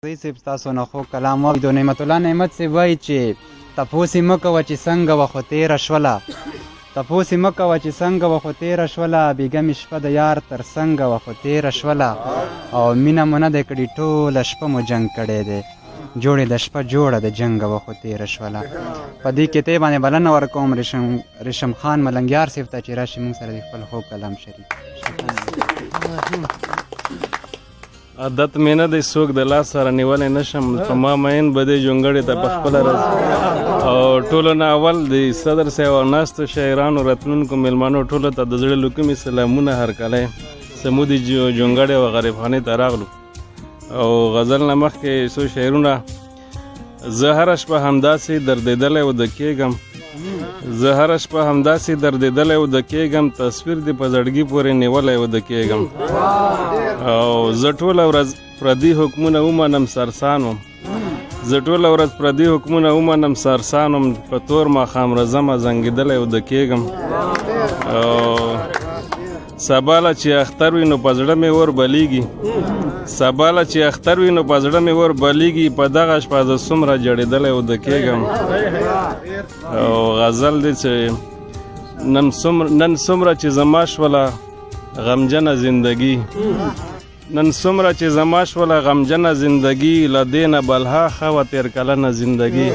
صاحب تاسو نه خو کلام واورېدو. نعمت الله نعمت صاحب وایي چې تپوس یې مه کوه چې څنګه وه خو تېره شوله، تپوس یې مه کوه چې څنګه وه خو تېره شوله، بېګه مې شپه د یار تر څنګه وه خو تېره شوله، او مینه مو نه دی کړې ټوله شپه مو جنګ کړی دی، جوړې د شپه جوړه د جنګه وه خو تېره شوله. په دې کې ته باندې بلنه ورکوم ریشم خان ملنګیار صاحب ته چې راشي موږ سره د خپل خوږ کلام شریک. عادت مې نه دی څوک د لاس سره نیولی نشم، په ما مین به دی جونګړې ته په خپله راځي. او ټولو نه اول د صدر صاحب او ناستو شاعرانو راتلونکو میلمنو ټولو ته د زړه له کومې سلامونه هرکلی. زموږ د جونګړې او غریبخانې ته راغلو او غزل نه مخکې څو شعرونه. زه هره شپه همداسې دردېدلی وده کېږم، زه هره شپه همداسې دردېدلی وده کېږم، تصویر دې په زړګي پورې نیولی وده کېږم، او زه ټوله ورځ پردي حکمونه ومنم سرسان وم، زه ټوله ورځ پردي حکمونه ومنم سرسان وم، په تور ماښام رځمه زنګېدلی وده کېږم، او سباله چې اختر وي نو په زړه مې ور بلیږي، سباله چې اختر وي نو په زړه مې ور بلیږي، په دغه شپه زه څومره جړېدلی وده کېږم. او غزل دی چې نن څومره چې زما شوله غمجنه زندګي، نن څومره چې زما شوله غمجنه زندګي، له دې نه بلها ښه وه تېر کلنه زندګي.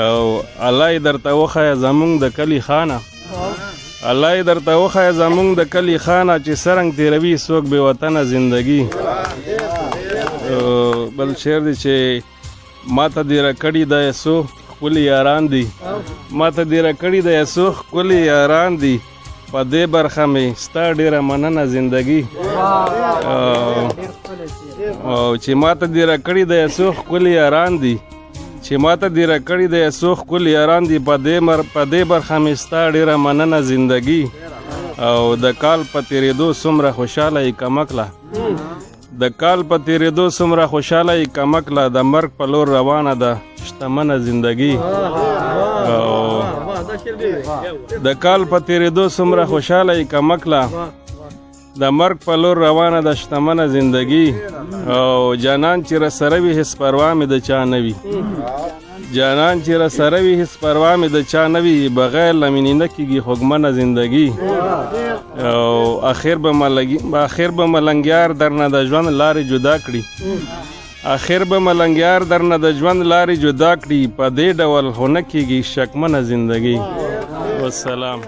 او الله یې درته وښیه زمونږ د کلي خانه، الله یې درته وښیه زمونږ د کلي خانه، چې څرنګ تېروي څوک بې وطنه زندګي. بل شعر دی چې ما ته دې راکړي د څو ښکلي یاران دي، ما ته دې راکړي د څو ښکلي یاران دي، په دې برخه مې ستا ډېره مننه زندګي. او چې ما ته دې راکړي د څو ښکلي یاران دي، چې ما ته دې راکړي د څو ښکلي یاران دي، په دې برخه مې ستا ډېره مننه زندګي. او د کال په تېرېدو څومره خوشحاله یې کمکله، د کال په تېرېدو څومره خوشحاله یې کمکله، د مرګ په لور روانه ده شتمنه زندګي. او د کال په تېرېدو څومره خوشحاله یې کمکله، د مرګ په لور روانه ده شتمنه زندګي. او جانان چې راسره وي هېڅ پروا مې د چا نه وي، جانان چې راسره وي هېڅ پروا مې د چا نه وي، بغیر له مینې نه کېږي خوږمنه زندګي. او اخر به ملنګیار درنه د ژوند لارې جدا کړي، اخر به ملنګیار درنه د ژوند لارې جدا کړي، په دې ډول خو نه کېږي شکمنه زندګي. والسلام.